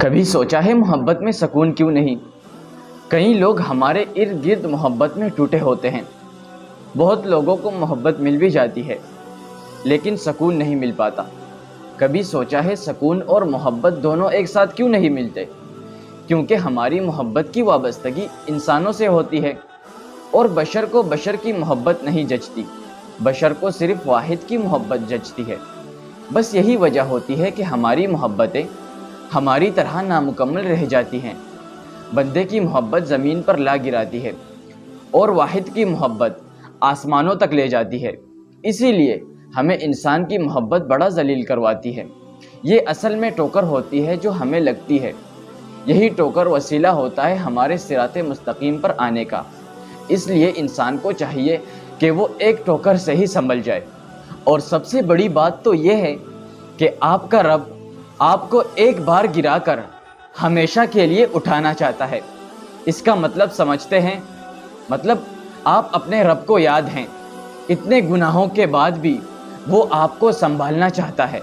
کبھی سوچا ہے محبت میں سکون کیوں نہیں؟ کئی لوگ ہمارے ارد گرد محبت میں ٹوٹے ہوتے ہیں۔ بہت لوگوں کو محبت مل بھی جاتی ہے لیکن سکون نہیں مل پاتا۔ کبھی سوچا ہے سکون اور محبت دونوں ایک ساتھ کیوں نہیں ملتے؟ کیونکہ ہماری محبت کی وابستگی انسانوں سے ہوتی ہے اور بشر کو بشر کی محبت نہیں جچتی، بشر کو صرف واحد کی محبت جچتی ہے۔ بس یہی وجہ ہوتی ہے کہ ہماری محبتیں ہماری طرح نامکمل رہ جاتی ہیں۔ بندے کی محبت زمین پر لا گراتی ہے اور واحد کی محبت آسمانوں تک لے جاتی ہے۔ اسی لیے ہمیں انسان کی محبت بڑا ذلیل کرواتی ہے۔ یہ اصل میں ٹوکر ہوتی ہے جو ہمیں لگتی ہے۔ یہی ٹوکر وسیلہ ہوتا ہے ہمارے صراط مستقیم پر آنے کا۔ اس لیے انسان کو چاہیے کہ وہ ایک ٹوکر سے ہی سنبھل جائے۔ اور سب سے بڑی بات تو یہ ہے کہ آپ کا رب آپ کو ایک بار گرا کر ہمیشہ کے لیے اٹھانا چاہتا ہے۔ اس کا مطلب سمجھتے ہیں؟ مطلب آپ اپنے رب کو یاد ہیں، اتنے گناہوں کے بعد بھی وہ آپ کو سنبھالنا چاہتا ہے۔